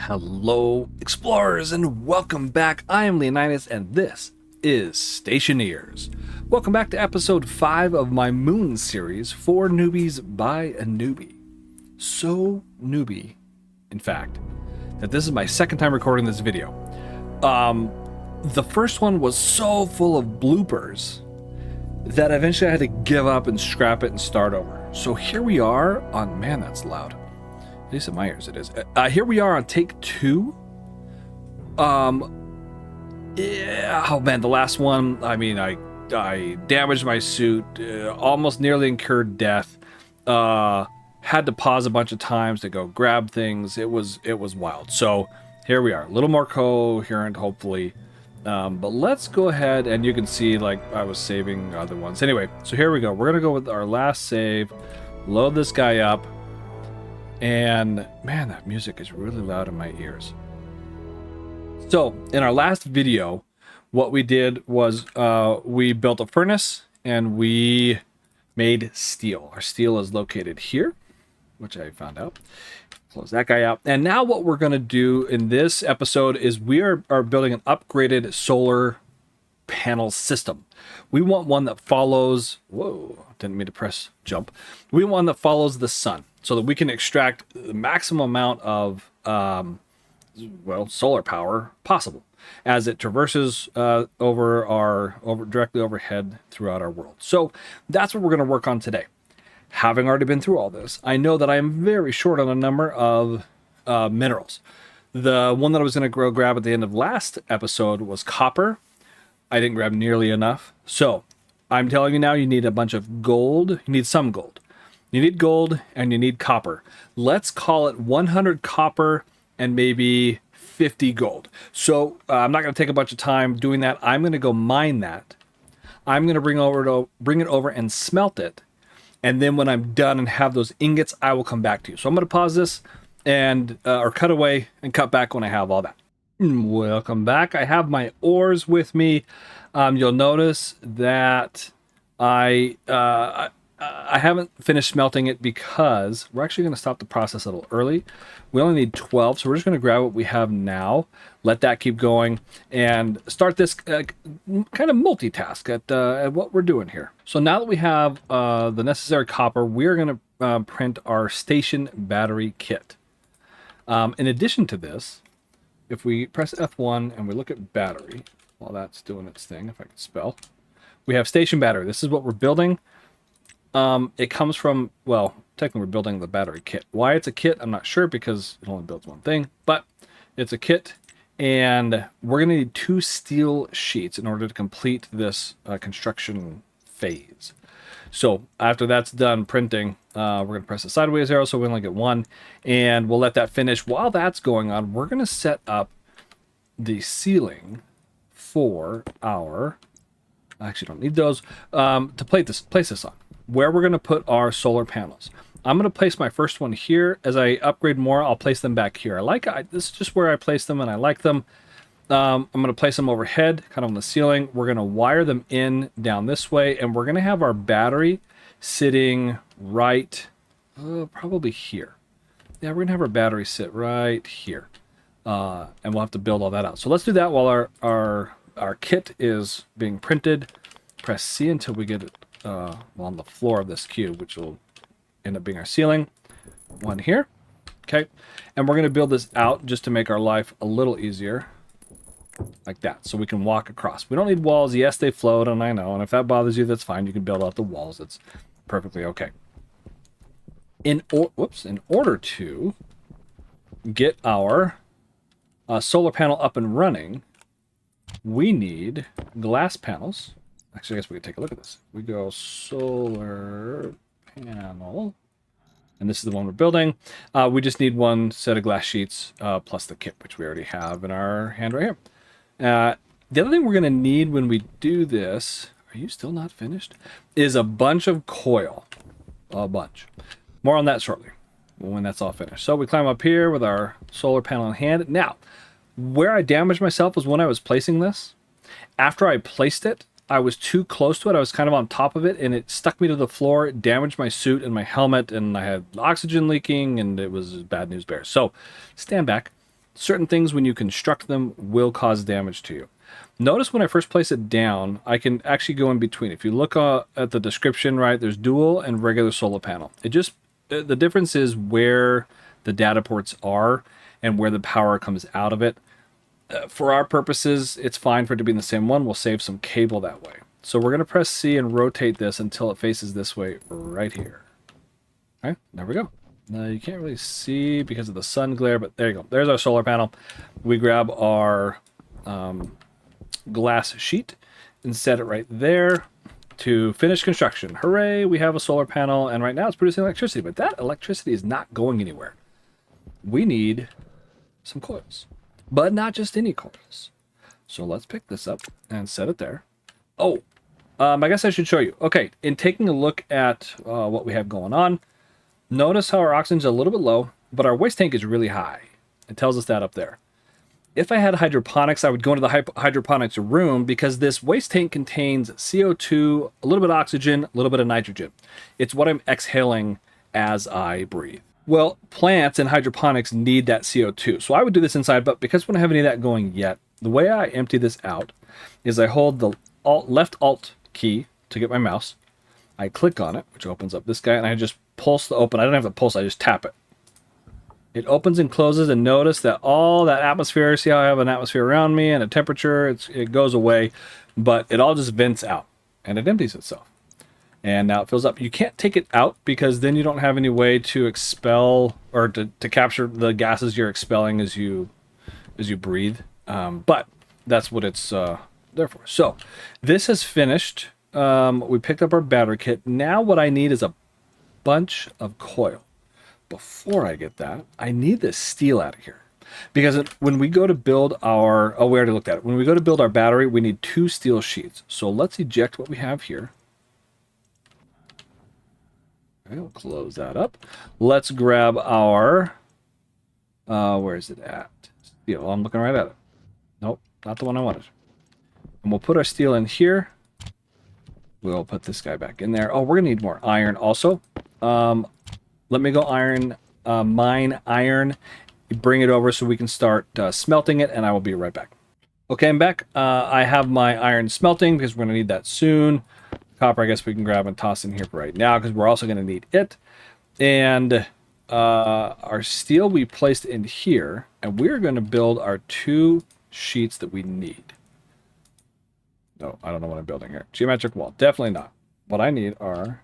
Hello, explorers, and welcome back. I am Leonidas, and this is Stationeers. Welcome back to episode 5 of my Moon series, 4 Newbies by a Newbie. So newbie, in fact, that this is my second time recording this video. The first one was so full of bloopers that eventually I had to give up and scrap it and start over. So here we are on, man, that's loud. At least in my ears it is. Here we are on take 2. Yeah, oh man, the last one, I mean, I damaged my suit, almost nearly incurred death, had to pause a bunch of times to go grab things. It was wild. So here we are, a little more coherent, hopefully. But let's go ahead, and you can see, like, I was saving other ones. Anyway, so here we go. We're going to go with our last save, load this guy up, and man, that music is really loud in my ears. So in our last video, what we did was we built a furnace, and we made steel. Our steel is located here, which I found out. Close that guy out. And now what we're going to do in this episode is we are building an upgraded solar panel system. We want one that follows, whoa, didn't mean to press jump. We want one that follows the sun so that we can extract the maximum amount of, solar power possible as it traverses directly overhead throughout our world. So that's what we're going to work on today. Having already been through all this, I know that I am very short on a number of minerals. The one that I was going to grab at the end of last episode was copper. I didn't grab nearly enough. So I'm telling you now, you need a bunch of gold. You need some gold. You need gold and you need copper. Let's call it 100 copper and maybe 50 gold. So I'm not going to take a bunch of time doing that. I'm going to go mine that. I'm going to bring it over and smelt it. And then when I'm done and have those ingots, I will come back to you. So I'm going to pause this and or cut away and cut back when I have all that. Welcome back. I have my ores with me. You'll notice that I haven't finished smelting it because we're actually going to stop the process a little early. We only need 12, so we're just going to grab what we have now, let that keep going, and start this kind of multitask at what we're doing here. So now that we have the necessary copper, we're going to print our station battery kit. In addition to this, if we press F1 and we look at battery, while that's doing its thing, if I can spell, we have station battery. This is what we're building. It comes from, well, technically we're building the battery kit. Why it's a kit, I'm not sure because it only builds one thing, but it's a kit, and we're going to need 2 steel sheets in order to complete this construction phase. So after that's done printing, we're going to press the sideways arrow so we only get 1, and we'll let that finish. While that's going on, we're going to set up the ceiling for our, I actually don't need those, to place this on, where we're going to put our solar panels. I'm going to place my first one here. As I upgrade more, I'll place them back here. This is just where I place them, and I like them. I'm going to place them overhead, kind of on the ceiling. We're going to wire them in down this way, and we're going to have our battery sitting right, probably here. Yeah, we're going to have our battery sit right here, and we'll have to build all that out. So let's do that while our kit is being printed. Press C until we get it on the floor of this cube, which will end up being our ceiling. One here. Okay. And we're going to build this out just to make our life a little easier. Like that. So we can walk across. We don't need walls. Yes, they float, and I know. And if that bothers you, that's fine. You can build out the walls. It's perfectly okay. In order to get our solar panel up and running, we need glass panels. Actually, I guess we could take a look at this. We go solar panel, and this is the one we're building. We just need 1 set of glass sheets plus the kit, which we already have in our hand right here. The other thing we're going to need when we do this, are you still not finished? Is a bunch of coil. A bunch. More on that shortly when that's all finished. So we climb up here with our solar panel in hand. Now, where I damaged myself was when I was placing this. After I placed it, I was too close to it. I was kind of on top of it, and it stuck me to the floor. It damaged my suit and my helmet, and I had oxygen leaking, and it was bad news bears. So stand back. certain things when you construct them will cause damage to you. Notice when I first place it down, I can actually go in between. If you look at the description, right, there's dual and regular solar panel. The difference is where the data ports are and where the power comes out of it. For our purposes, it's fine for it to be in the same one. We'll save some cable that way. So we're going to press C and rotate this until it faces this way right here. All right, there we go. Now you can't really see because of the sun glare, but there you go. There's our solar panel. We grab our glass sheet and set it right there to finish construction. Hooray, we have a solar panel, and right now it's producing electricity, but that electricity is not going anywhere. We need some coils, but not just any coils. So let's pick this up and set it there. Oh, I guess I should show you. Okay, in taking a look at what we have going on, notice how our oxygen is a little bit low, but our waste tank is really high. It tells us that up there. If I had hydroponics, I would go into the hydroponics room because this waste tank contains CO2, a little bit of oxygen, a little bit of nitrogen. It's what I'm exhaling as I breathe. Well, plants and hydroponics need that CO2. So I would do this inside, but because we don't have any of that going yet, the way I empty this out is I hold the left Alt key to get my mouse. I click on it, which opens up this guy, and I just pulse the open. I don't have to pulse, I just tap it. It opens and closes, and notice that all that atmosphere, see how I have an atmosphere around me and a temperature, it goes away, but it all just vents out, and it empties itself. And now it fills up. You can't take it out because then you don't have any way to expel or to capture the gases you're expelling as you breathe. But that's what it's there for. So this is finished. We picked up our battery kit. Now what I need is a bunch of coil. Before I get that, I need this steel out of here. Because when we go to build our... Oh, we already looked at it. When we go to build our battery, we need 2 steel sheets. So let's eject what we have here. Okay, we'll close that up. Let's grab our... where is it at? Steel. I'm looking right at it. Nope, not the one I wanted. And we'll put our steel in here. We'll put this guy back in there. Oh, we're going to need more iron also. Let me go mine iron, bring it over so we can start smelting it, and I will be right back. Okay, I'm back. I have my iron smelting because we're going to need that soon. Copper, I guess we can grab and toss in here for right now because we're also going to need it. And our steel we placed in here, and we're going to build our 2 sheets that we need. No, I don't know what I'm building here. Geometric wall, definitely not. What I need are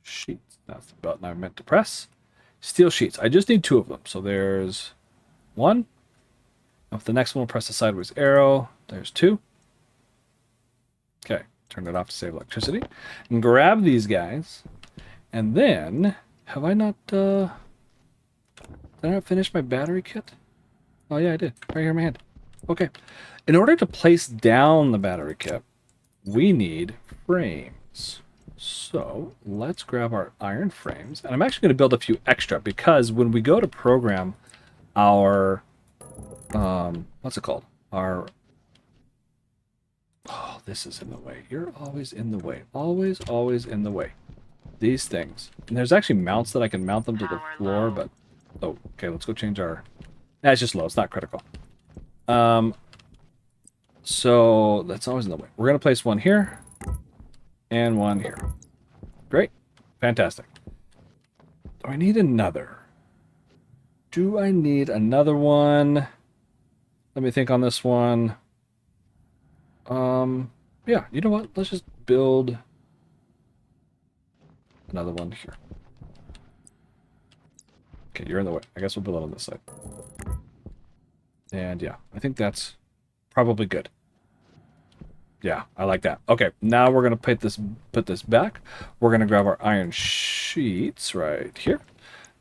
sheets. That's the button I meant to press. Steel sheets. I just need 2 of them. So there's 1. If the next one will press the sideways arrow, there's 2. Okay, turn it off to save electricity. And grab these guys. And then, have I not, did I not finish my battery kit? Oh yeah, I did. Right here in my hand. Okay. In order to place down the battery kit, we need frames. So let's grab our iron frames, and I'm actually going to build a few extra because when we go to program our what's it called? Oh, this is in the way. You're always in the way. Always in the way. These things. And there's actually mounts that I can mount them to the floor, but oh, okay, let's go change our... It's just low. It's not critical. So that's always in the way. We're going to place one here and one here. Great. Fantastic. Do I need another? Do I need another one? Let me think on this one. Yeah, you know what? Let's just build another one here. Okay, you're in the way. I guess we'll build it on this side. And yeah, I think that's probably good. Yeah, I like that. Okay, now we're gonna put this back. We're gonna grab our iron sheets right here,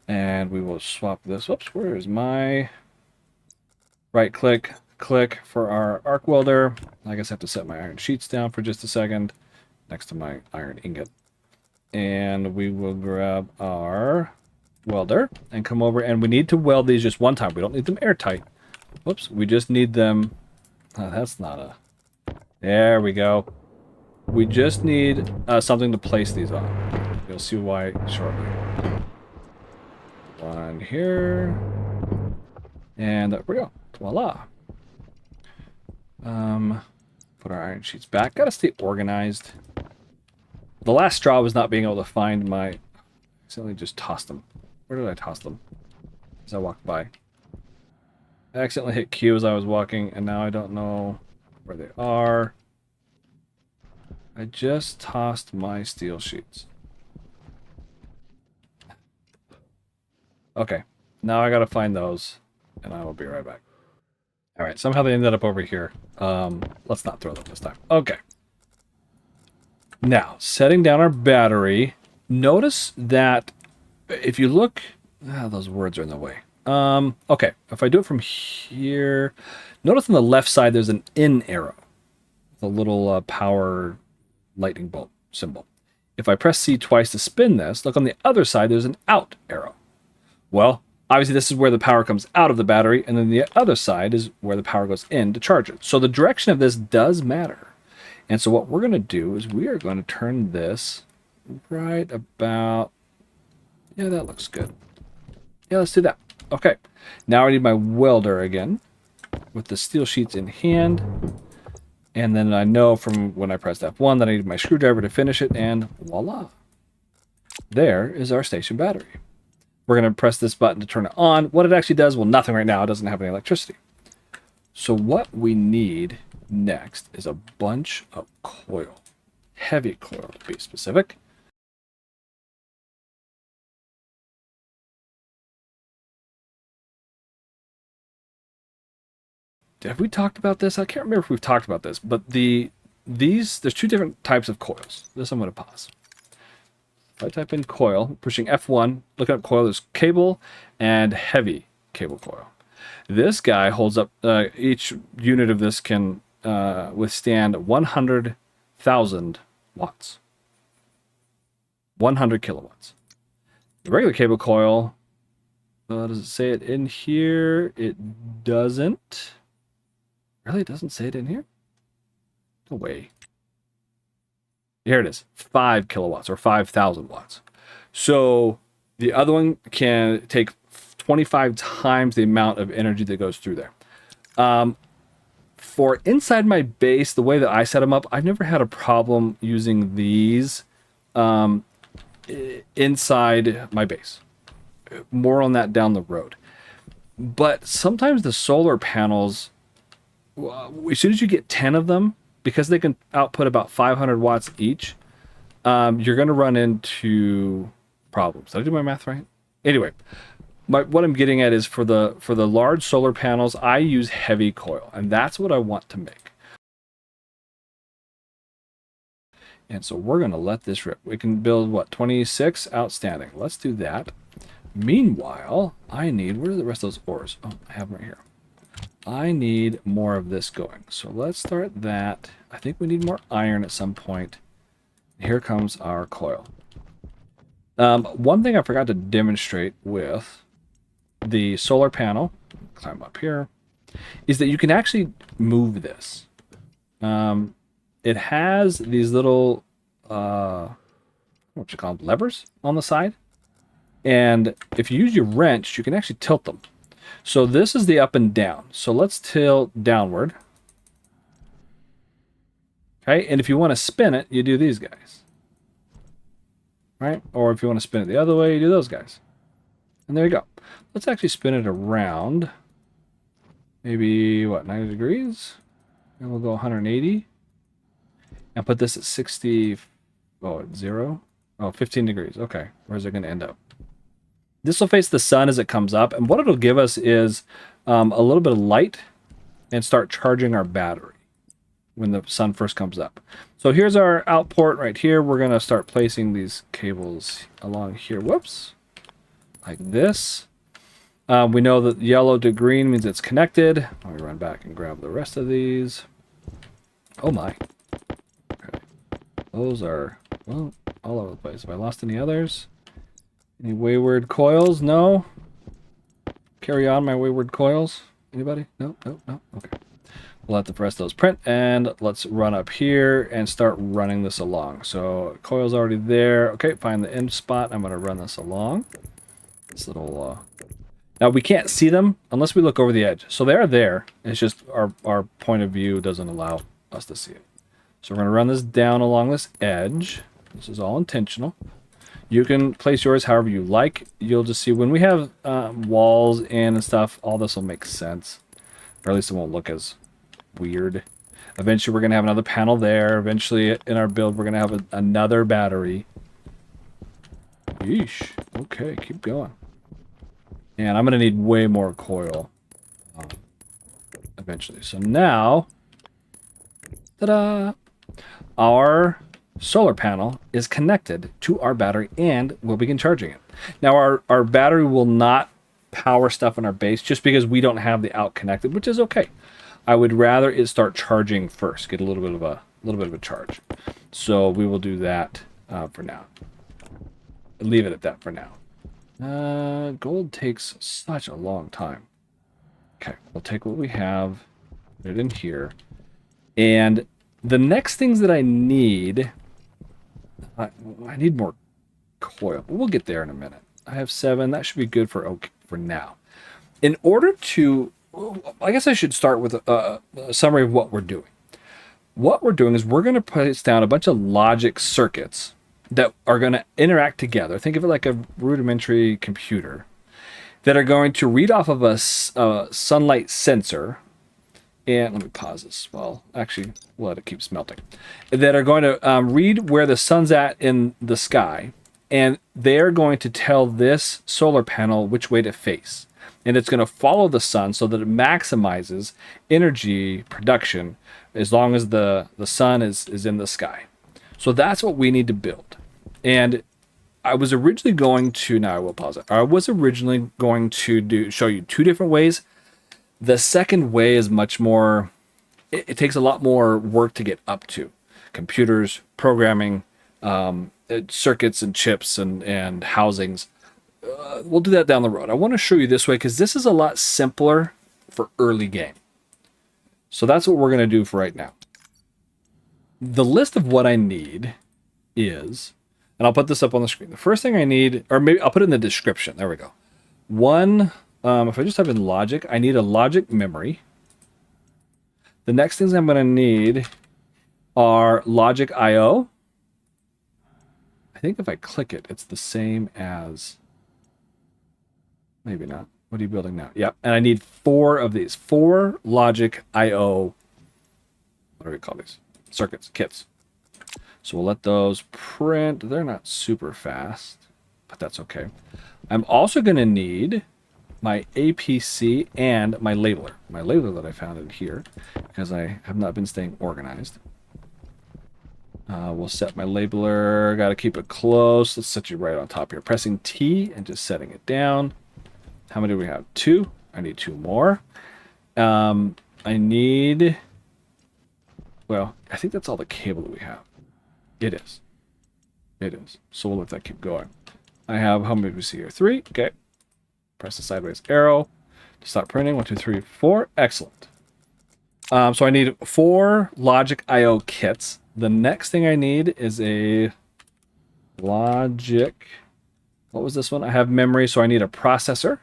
and we will swap this. Whoops, where is my right click for our arc welder? I guess I have to set my iron sheets down for just a second next to my iron ingot, and we will grab our welder and come over, and we need to weld these just one time. We don't need them airtight. Whoops, we just need them. Oh, that's not a... There we go. We just need something to place these on. You'll see why shortly. One here. And there we go. Voila. Put our iron sheets back. Gotta stay organized. The last straw was not being able to find my... Accidentally just tossed them. Where did I toss them? As I walked by. I accidentally hit Q as I was walking, and now I don't know where they are. I just tossed my steel sheets. Okay. Now I gotta find those, and I will be right back. Alright, somehow they ended up over here. Let's not throw them this time. Okay. Now, setting down our battery. Notice that if you look... those words are in the way. Okay, if I do it from here... Notice on the left side there's an in arrow. The little power lightning bolt symbol. If I press C twice to spin this, look on the other side there's an out arrow. Well, obviously this is where the power comes out of the battery, and then the other side is where the power goes in to charge it. So the direction of this does matter. And so what we're going to do is we are going to turn this right about... Yeah, that looks good. Yeah, let's do that. Okay. Now I need my welder again with the steel sheets in hand. And then I know from when I pressed F1 that I need my screwdriver to finish it, and voila. There is our station battery. We're going to press this button to turn it on. What it actually does, well, nothing right now. It doesn't have any electricity. So what we need next is a bunch of coil. Heavy coil, to be specific. Have we talked about this? I can't remember if we've talked about this, but there's two different types of coils. This I'm going to pause. If I type in coil, pushing F1, looking up coil, there's cable and heavy cable coil. This guy holds up, each unit of this can withstand 100,000 watts. 100 kilowatts. The regular cable coil, does it say it in here? It doesn't. Really? It doesn't say it in here? No way. Here it is. 5 kilowatts or 5,000 watts. So the other one can take 25 times the amount of energy that goes through there. For inside my base, the way that I set them up, I've never had a problem using these inside my base. More on that down the road. But sometimes the solar panels, as soon as you get 10 of them, because they can output about 500 watts each, you're going to run into problems. Did I do my math right? Anyway, what I'm getting at is for the large solar panels, I use heavy coil, and that's what I want to make. And so we're going to let this rip. We can build, what, 26? Outstanding. Let's do that. Meanwhile, I need... Where are the rest of those ores? Oh, I have them right here. I need more of this going. So let's start that. I think we need more iron at some point. Here comes our coil. One thing I forgot to demonstrate with the solar panel, climb up here, is that you can actually move this. It has these little, what you call them, levers on the side. And if you use your wrench, you can actually tilt them. So this is the up and down. So let's tilt downward. Okay, and if you want to spin it, you do these guys. Right? Or if you want to spin it the other way, you do those guys. And there you go. Let's actually spin it around. Maybe, what, 90 degrees? And we'll go 180. And put this at 60, oh, at 0? Oh, 15 degrees. Okay, where's it going to end up? This will face the sun as it comes up, and what it'll give us is a little bit of light and start charging our battery when the sun first comes up. So here's our out port right here. We're going to start placing these cables along here. Whoops. Like this. We know that yellow to green means it's connected. Let me run back and grab the rest of these. Oh my. Okay. Those are, well, all over the place. Have I lost any others? Any wayward coils? No? Carry on, my wayward coils. Anybody? No, no, no. Okay. We'll let the rest of those print, and let's run up here and start running this along. So coil's already there. Okay, find the end spot. I'm going to run this along. This little... Now we can't see them unless we look over the edge. So they are there. It's just our point of view doesn't allow us to see it. So we're going to run this down along this edge. This is all intentional. You can place yours however you like. You'll just see when we have walls in and stuff, all this will make sense. Or at least it won't look as weird. Eventually we're going to have another panel there. Eventually in our build we're going to have another battery. Yeesh. Okay, keep going. And I'm going to need way more coil eventually. So now, ta-da! Our solar panel is connected to our battery and we'll begin charging it. Now our battery will not power stuff in our base just because we don't have the out connected, which is okay. I would rather it start charging first, get a little bit of a charge. So we will do that for now. Leave it at that for now. Gold takes such a long time. Okay, we'll take what we have, put it in here, and the next things that I need, I need more coil. We'll get there in a minute. I have 7. That should be good for now. In order to, I guess I should start with a summary of what we're doing. What we're doing is we're going to place down a bunch of logic circuits that are going to interact together. Think of it like a rudimentary computer that are going to read off of a sunlight sensor. And let me pause this. Well, actually, we'll let it keep smelting. That are going to read where the sun's at in the sky. And they're going to tell this solar panel which way to face. And it's going to follow the sun so that it maximizes energy production as long as the sun is in the sky. So that's what we need to build. And I was originally going to, now I will pause it. I was originally going to show you 2 different ways. The second way is much more, it takes a lot more work to get up to. Computers, programming, circuits and chips and housings. We'll do that down the road. I want to show you this way because this is a lot simpler for early game. So that's what we're going to do for right now. The list of what I need is, and I'll put this up on the screen. The first thing I need, or maybe I'll put it in the description. There we go. One, if I just type in logic, I need a logic memory. The next things I'm going to need are logic I/O. I think if I click it, it's the same as, maybe not. What are you building now? Yep. And I need 4 of these. 4 logic I/O, what do we call these? Circuits, kits. So we'll let those print. They're not super fast, but that's okay. I'm also going to need my APC and my labeler. My labeler that I found in here because I have not been staying organized. We'll set my labeler. Got to keep it close. Let's set you right on top here. Pressing T and just setting it down. How many do we have? 2. I need 2 more. I need, well, I think that's all the cable that we have. It is. It is. So we'll let that keep going. I have, how many do we see here? 3. Okay. Press the sideways arrow to stop printing. 1, 2, 3, 4. Excellent. So I need 4 logic I/O kits. The next thing I need is a logic. What was this one? I have memory, so I need a processor.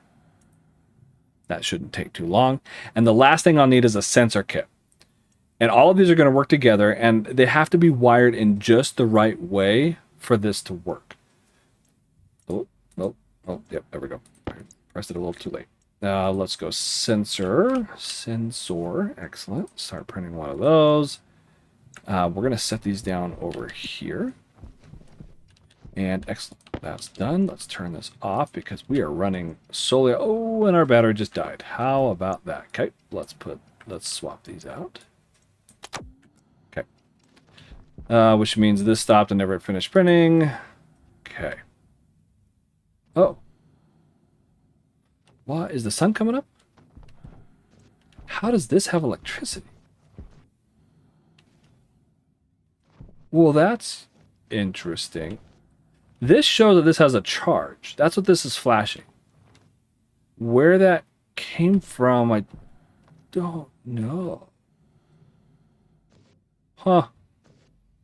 That shouldn't take too long. And the last thing I'll need is a sensor kit. And all of these are going to work together, and they have to be wired in just the right way for this to work. Oh, yep, there we go. Pressed it a little too late. Let's go sensor. Excellent. Start printing one of those. We're going to set these down over here. And excellent. That's done. Let's turn this off because we are running solely. Oh, and our battery just died. How about that? Okay, let's swap these out. Okay. Which means this stopped and never finished printing. Okay. Oh. What? Is the sun coming up? How does this have electricity? Well, that's interesting. This shows that this has a charge. That's what this is flashing. Where that came from, I don't know. Huh.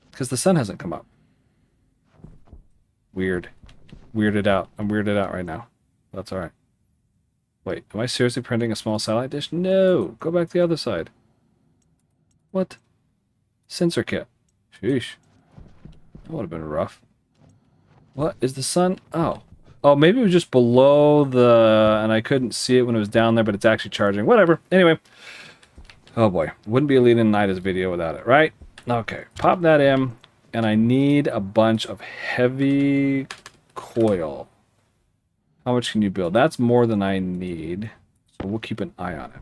Because the sun hasn't come up. Weird. Weirded out. I'm weirded out right now. That's all right. Wait, am I seriously printing a small satellite dish? No! Go back to the other side. What? Sensor kit. Sheesh. That would have been rough. What? Is the sun? Oh. Oh, maybe it was just below the... and I couldn't see it when it was down there, but it's actually charging. Whatever. Anyway. Oh boy. Wouldn't be a Leonidas video without it, right? Okay. Pop that in. And I need a bunch of heavy coil. How much can you build? That's more than I need. So we'll keep an eye on it.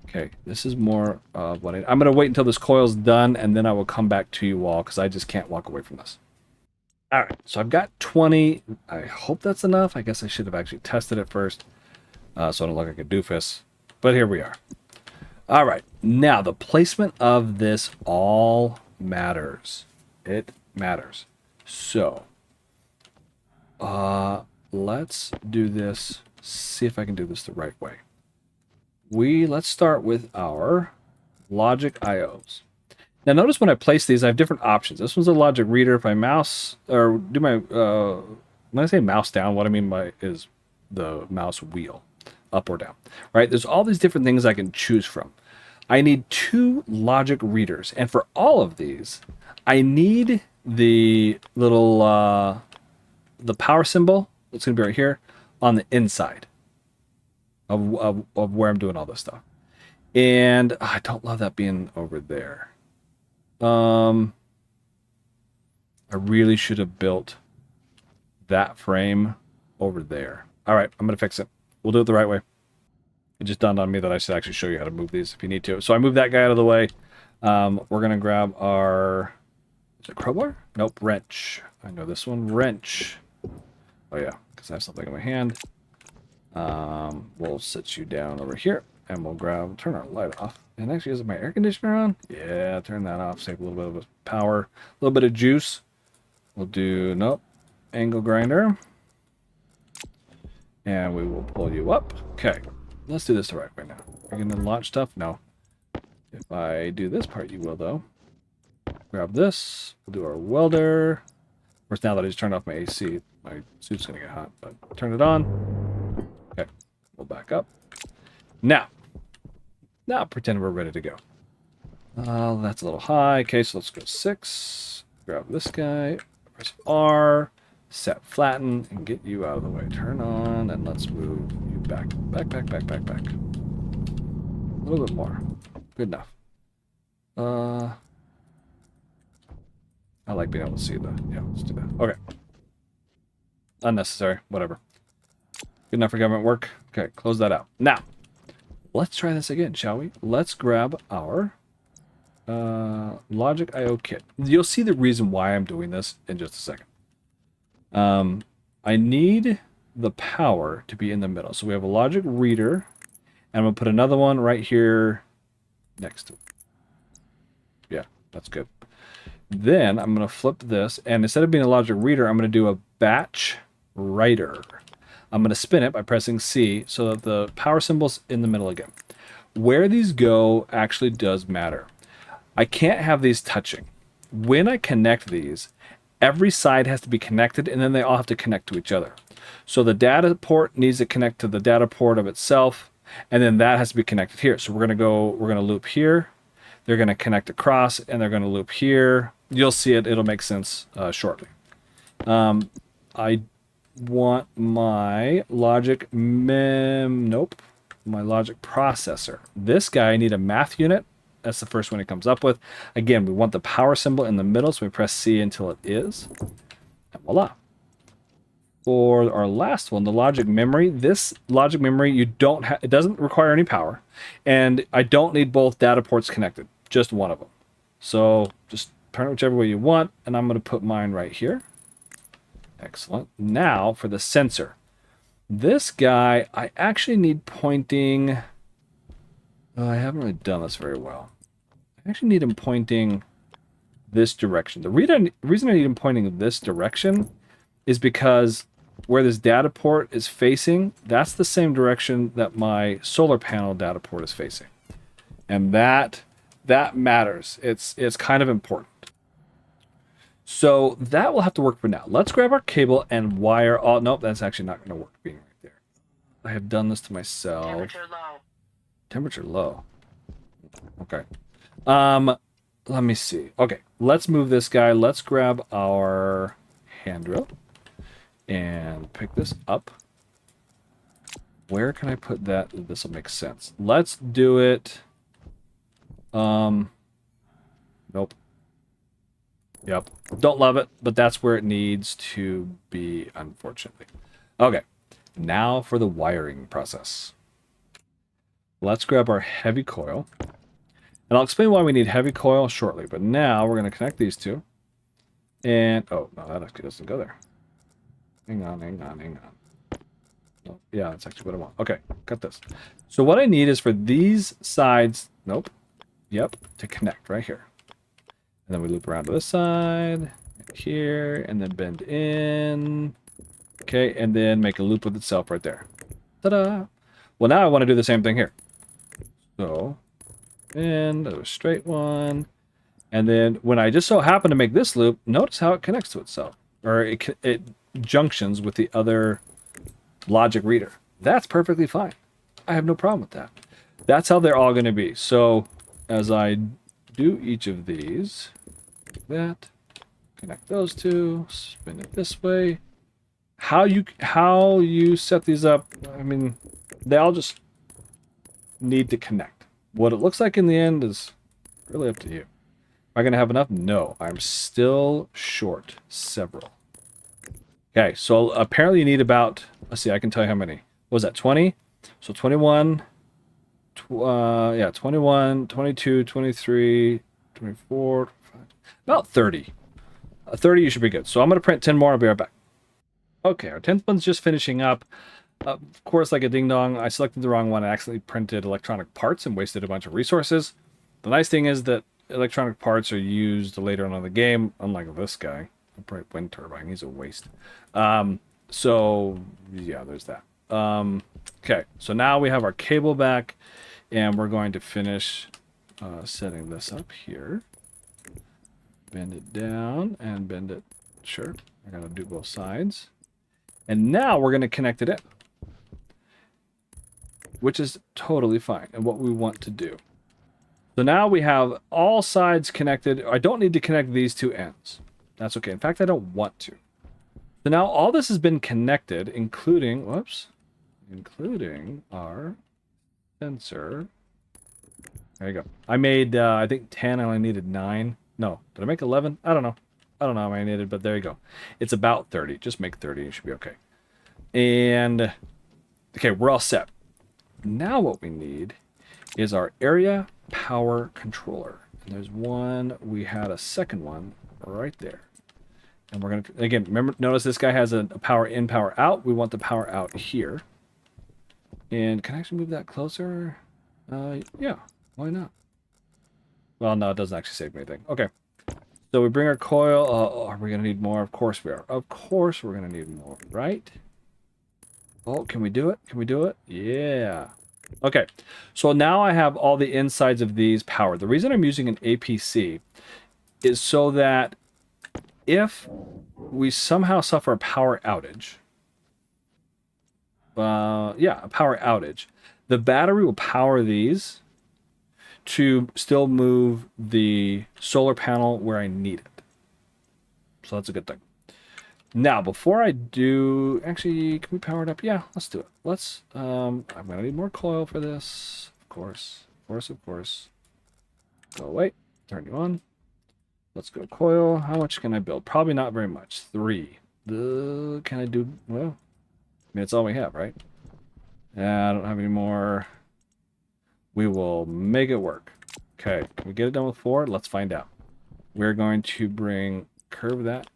Okay, this is more of what I'm going to wait until this coil's done, and then I will come back to you all, because I just can't walk away from this. All right, so I've got 20. I hope that's enough. I guess I should have actually tested it first, so I don't look like a doofus. But here we are. All right, now the placement of this all matters. It matters. So, let's do this. See if I can do this the right way. Let's start with our logic IOs. Now notice when I place these, I have different options. This one's a logic reader. If I mouse or do my when I say mouse down, what I mean by is the mouse wheel, up or down. Right? There's all these different things I can choose from. I need 2 logic readers, and for all of these, I need the little the power symbol. It's going to be right here on the inside of where I'm doing all this stuff. And I don't love that being over there. I really should have built that frame over there. All right, I'm going to fix it. We'll do it the right way. It just dawned on me that I should actually show you how to move these if you need to. So I moved that guy out of the way. We're going to grab our... is it crowbar? Nope, wrench. I know this one. Wrench. Oh, yeah, because I have something in my hand. We'll sit you down over here, and we'll turn our light off. And actually, is my air conditioner on? Yeah, turn that off. Save a little bit of power, a little bit of juice. We'll do, nope, angle grinder. And we will pull you up. Okay, let's do this the right way now. Are you going to launch stuff? No. If I do this part, you will, though. Grab this. We'll do our welder. Of course, now that I just turned off my AC, my suit's going to get hot, but turn it on. Okay, we'll back up. Now pretend we're ready to go. That's a little high. Okay, so let's go 6. Grab this guy. Press R. Set flatten and get you out of the way. Turn on and let's move you back. Back. A little bit more. Good enough. I like being able to see the... yeah, let's do that. Okay. Unnecessary. Whatever. Good enough for government work. Okay, close that out. Now, let's try this again, shall we? Let's grab our Logic IO kit. You'll see the reason why I'm doing this in just a second. I need the power to be in the middle. So we have a logic reader, and I'm going to put another one right here next to it. Yeah, that's good. Then I'm going to flip this, and instead of being a logic reader, I'm going to do a batch writer. I'm going to spin it by pressing C so that the power symbol's in the middle again. Where these go actually does matter. I can't have these touching. When I connect these, every side has to be connected, and then they all have to connect to each other. So the data port needs to connect to the data port of itself, and then that has to be connected here. So we're going to loop here. They're going to connect across, and they're going to loop here. You'll see it. It'll make sense shortly. I want my logic my logic processor. This guy, I need a math unit. That's the first one it comes up with. Again, we want the power symbol in the middle, so we press C until it is. And voila. For our last one, the logic memory, this logic memory, it doesn't require any power, and I don't need both data ports connected, just one of them. So just turn it whichever way you want, and I'm going to put mine right here. Excellent. Now for the sensor. This guy, I actually need pointing. I haven't really done this very well. I actually need him pointing this direction. The reason I need him pointing this direction is because where this data port is facing, that's the same direction that my solar panel data port is facing. And that matters. It's kind of important. So that will have to work for now. Let's grab our cable and wire all... nope, that's actually not going to work being right I have done this to myself. Temperature low. Temperature low. Okay. Let me see. Okay, let's move this guy. Let's grab our hand drill and pick this up. Where can I put that? This will make sense. Let's do it. Nope. Yep. Don't love it, but that's where it needs to be, unfortunately. Okay. Now for the wiring process. Let's grab our heavy coil. And I'll explain why we need heavy coil shortly, but now we're going to connect these two. And, oh, no, that actually doesn't go there. Hang on. Oh, yeah, that's actually what I want. Okay, got this. So what I need is for these sides, nope, yep, to connect right here. And then we loop around to this side, here, and then bend in. Okay, and then make a loop with itself right there. Ta-da! Well, now I want to do the same thing here. So, and a straight one. And then when I just so happen to make this loop, notice how it connects to itself. Or it junctions with the other logic reader. That's perfectly fine. I have no problem with that. That's how they're all going to be. So as I do each of these, that, connect those two, spin it this way. How you set these up, I mean, they all just need to connect. What it looks like in the end is really up to you. Am I going to have enough? No, I'm still short several. Okay, so apparently you need about, let's see, I can tell you how many. What was that, 20? So 21, yeah, 21, 22, 23, 24, 25, about 30. 30 you should be good. So I'm going to print 10 more. I'll be right back. Okay, our 10th one's just finishing up. Of course, like a ding-dong, I selected the wrong one. I accidentally printed electronic parts and wasted a bunch of resources. The nice thing is that electronic parts are used later on in the game, unlike this guy. Bright wind turbine, he's a waste. So, yeah, there's that. Okay, so now we have our cable back, and we're going to finish setting this up here. Bend it down and bend it. Sure, I gotta do both sides. And now we're going to connect it in, which is totally fine and what we want to do. So now we have all sides connected. I don't need to connect these two ends. That's okay. In fact, I don't want to. So now all this has been connected, including, whoops, including our sensor. There you go. I made, I think 10. I only needed 9. No, did I make 11? I don't know. I don't know how many I needed, but there you go. It's about 30. Just make 30. It should be okay. And, okay, we're all set. Now what we need is our area power controller. And there's one. We had a second one right there. And we're going to, again, remember, notice this guy has a power in, power out. We want the power out here. And can I actually move that closer? Yeah, why not? Well, no, it doesn't actually save me anything. Okay. So we bring our coil. Are we going to need more? Of course we are. Of course we're going to need more, right? Oh, can we do it? Can we do it? Yeah. Okay. So now I have all the insides of these powered. The reason I'm using an APC is so that if we somehow suffer a power outage, a power outage, the battery will power these to still move the solar panel where I need it. So that's a good thing. Now, before I do, actually, can we power it up? Yeah, let's do it. Let's, I'm gonna need more coil for this. Of course. Go away. Turn you on. Let's go coil. How much can I build? Probably not very much. 3. Can I do, well, I mean, it's all we have, right? Yeah, I don't have any more. We will make it work. Okay, can we get it done with 4? Let's find out. We're going to curve that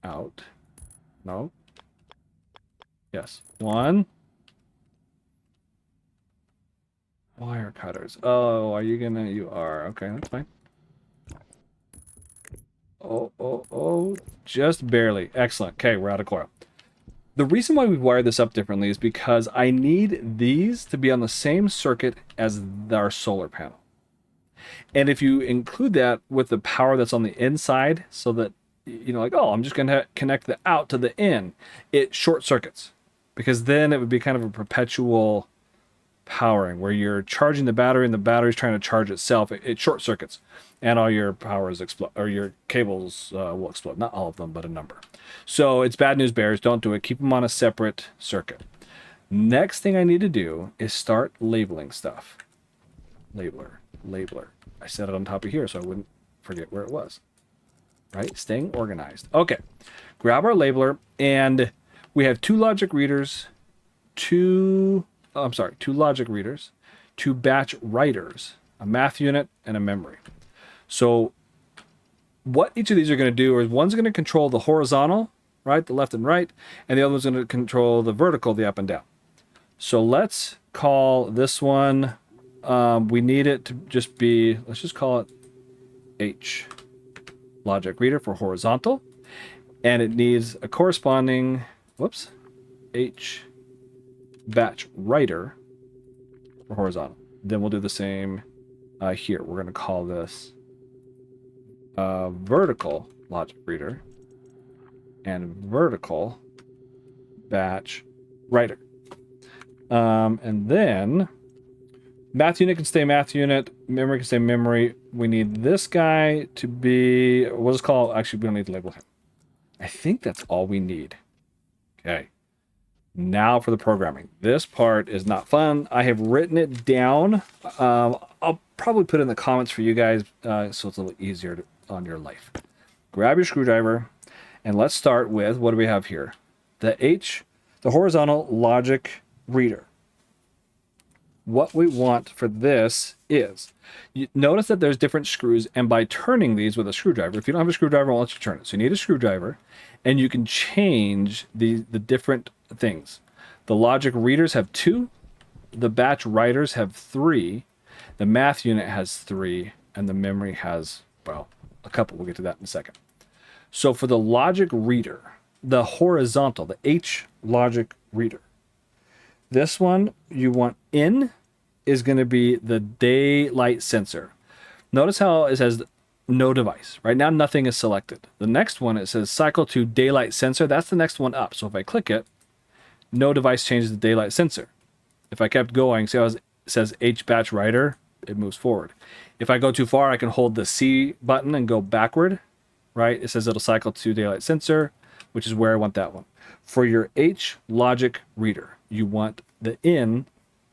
out. No. Yes. 1. Wire cutters. Oh, are you gonna? You are. Okay, that's fine. Oh. Just barely. Excellent. Okay, we're out of coil. The reason why we wired this up differently is because I need these to be on the same circuit as our solar panel. And if you include that with the power that's on the inside, so that, you know, like, oh, I'm just going to connect the out to the in, it short circuits. because then it would be kind of a perpetual powering where you're charging the battery and the battery's trying to charge itself. It short circuits and all your powers explode, or your cables will explode. Not all of them, but a number. So it's bad news bears. Don't do it. Keep them on a separate circuit. Next thing I need to do is start labeling stuff. Labeler. I set it on top of here so I wouldn't forget where it was. Right? Staying organized. Okay. Grab our labeler, and we have two logic readers, two logic readers, two batch writers, a math unit, and a memory. So what each of these are going to do is one's going to control the horizontal, right, the left and right, and the other one's going to control the vertical, the up and down. So let's call this one, we need it to just be, let's just call it H, logic reader for horizontal, and it needs a corresponding, H, batch writer for horizontal. Then we'll do the same here. We're going to call this vertical logic reader and vertical batch writer. And then math unit can stay math unit, memory can stay memory. We need this guy to be, we'll just call, actually we don't need to label him. I think that's all we need. Okay. Now for the programming. This part is not fun. I have written it down. I'll probably put it in the comments for you guys so it's a little easier on your life. Grab your screwdriver and let's start with, what do we have here? The horizontal logic reader. What we want for this is, you notice that there's different screws, and by turning these with a screwdriver, if you don't have a screwdriver, I'll let you turn it. So you need a screwdriver, and you can change the different things. The logic readers have 2, the batch writers have 3, the math unit has 3, and the memory has, well, a couple. We'll get to that in a second. So for the logic reader, the horizontal, the H logic reader, this one you want in is going to be the daylight sensor. Notice how it says no device. Right now nothing is selected. The next one, it says cycle to daylight sensor. That's the next one up. So if I click it, no device changes the daylight sensor. If I kept going, see how it says H batch writer, it moves forward. If I go too far, I can hold the C button and go backward, right? It says it'll cycle to daylight sensor, which is where I want that one. For your H logic reader, you want the in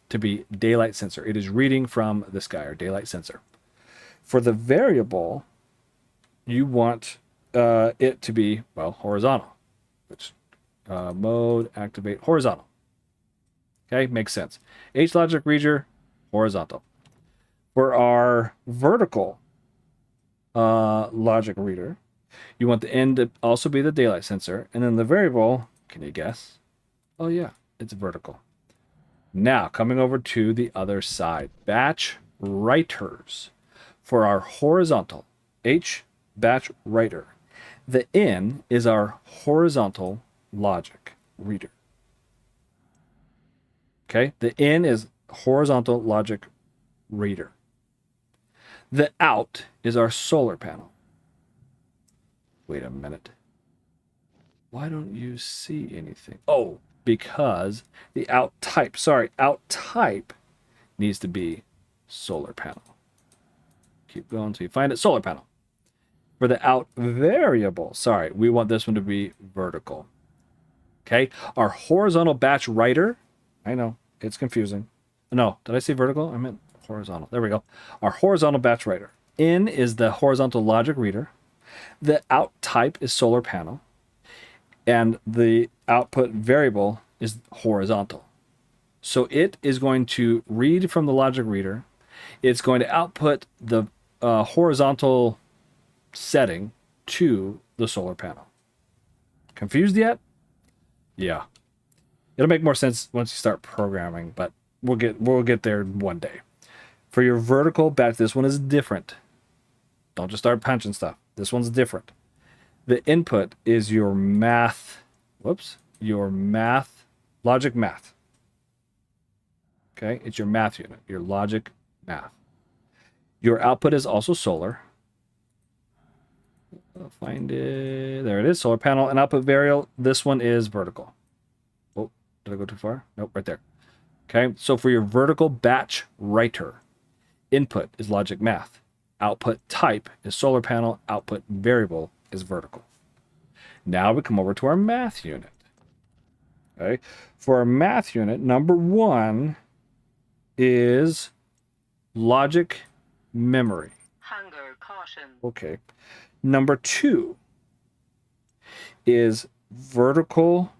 to be daylight sensor. It is reading from this guy, or daylight sensor. For the variable, you want it to be, well, horizontal, which mode activate horizontal. Okay, makes sense. H logic reader, horizontal. For our vertical logic reader, you want the in to also be the daylight sensor, and then the variable, can you guess? Oh yeah, it's vertical. Now, coming over to the other side, batch writers. For our horizontal, H batch writer, the in is our horizontal logic reader. Okay, the in is horizontal logic reader. The out is our solar panel. Wait a minute. Why don't you see anything? Oh, because the out type needs to be solar panel. Keep going until you find it, solar panel. For the out variable, we want this one to be vertical. Okay, our horizontal batch writer, I know, it's confusing. No, did I say vertical? I meant horizontal. There we go. Our horizontal batch writer. In is the horizontal logic reader. The out type is solar panel. And the output variable is horizontal. So it is going to read from the logic reader. It's going to output the horizontal setting to the solar panel. Confused yet? Yeah. It'll make more sense once you start programming, but we'll get there one day. For your vertical batch, this one is different. Don't just start punching stuff. This one's different. The input is your math, logic math. Okay, it's your math unit, your logic math. Your output is also solar. I'll find it. There it is, solar panel. And output variable, this one is vertical. Oh, Did I go too far? Nope, right there. Okay, so for your vertical batch writer, input is logic math. Output type is solar panel. Output variable is vertical. Now we come over to our math unit. Okay, for our math unit, number 1 is logic memory. Hunger caution. Okay. Number 2 is vertical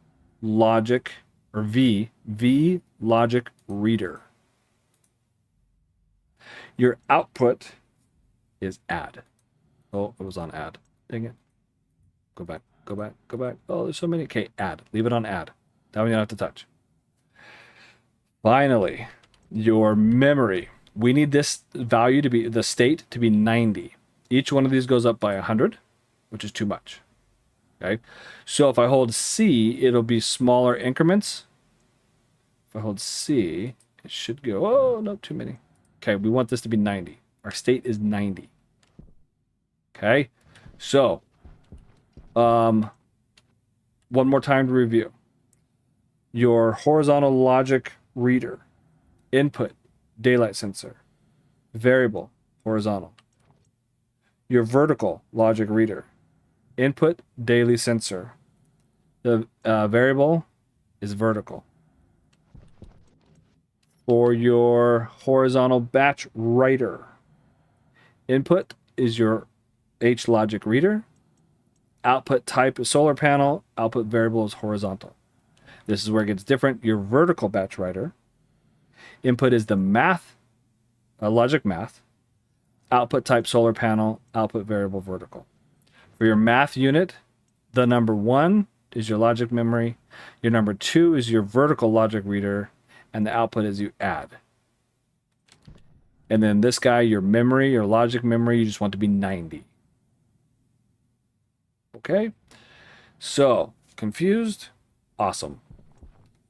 logic, or V logic reader. Your output is add. Oh, it was on add. Dang it. Go back, go back, go back. Oh, there's so many. Okay, add. Leave it on add. That one you don't have to touch. Finally, your memory. We need this value to be, the state to be 90. Each one of these goes up by 100, which is too much. Okay, so if I hold C, it'll be smaller increments. If I hold C, it should go, oh, no, too many. Okay, we want this to be 90. Our state is 90. Okay, so one more time to review. Your horizontal logic reader, input, daylight sensor, variable, horizontal. Your vertical logic reader, input, daily sensor. The variable is vertical. For your horizontal batch writer, input is your H logic reader. Output type is solar panel. Output variable is horizontal. This is where it gets different. Your vertical batch writer, input is the math, logic math. Output type solar panel. Output variable vertical. For your math unit, the number 1 is your logic memory. Your number 2 is your vertical logic reader. And the output is you add. And then this guy, your memory, your logic memory, you just want to be 90. Okay? So, confused? Awesome.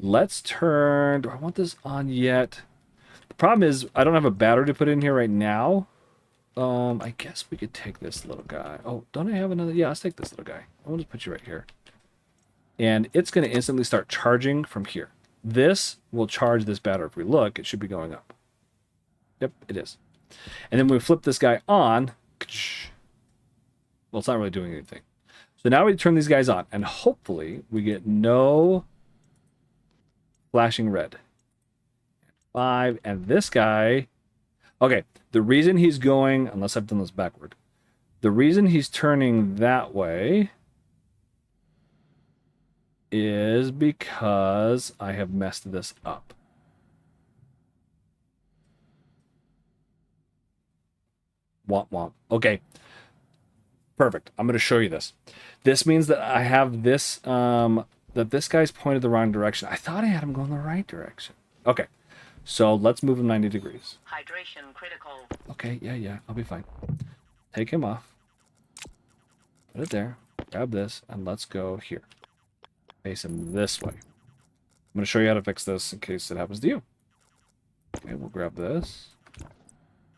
Let's turn... Do I want this on yet? The problem is I don't have a battery to put in here right now. I guess we could take this little guy. Oh, don't I have another? Yeah, let's take this little guy. I'll just put you right here. And it's going to instantly start charging from here. This will charge this battery. If we look, it should be going up. Yep, it is. And then when we flip this guy on, well, it's not really doing anything. So now we turn these guys on, and hopefully we get no flashing red. 5, and this guy... Okay, the reason he's going, unless I've done this backward, the reason he's turning that way is because I have messed this up. Womp womp. Okay. Perfect. I'm going to show you this. This means that I have this, that this guy's pointed the wrong direction. I thought I had him going the right direction. Okay. So let's move him 90 degrees. Hydration critical. Okay, yeah, I'll be fine. Take him off. Put it there. Grab this, and let's go here. Face him this way. I'm going to show you how to fix this in case it happens to you. Okay, we'll grab this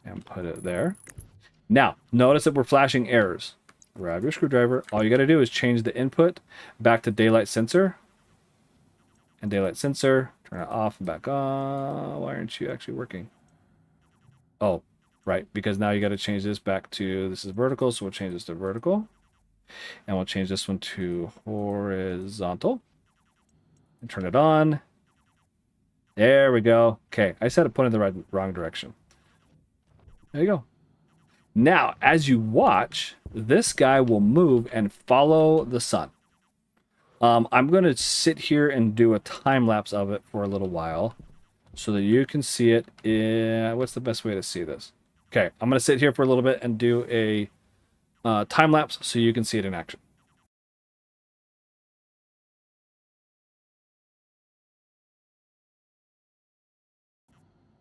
and put it there. Now, notice that we're flashing errors. Grab your screwdriver. All you got to do is change the input back to daylight sensor. And daylight sensor, turn it off and back on. Why aren't you actually working? Oh, right, because now you got to change this back to, this is vertical, so we'll change this to vertical. And we'll change this one to horizontal. And turn it on. There we go. Okay, I said it put in the wrong direction. There you go. Now, as you watch, this guy will move and follow the sun. I'm going to sit here and do a time lapse of it for a little while so that you can see it. What's the best way to see this? Okay, I'm going to sit here for a little bit and do a time lapse so you can see it in action.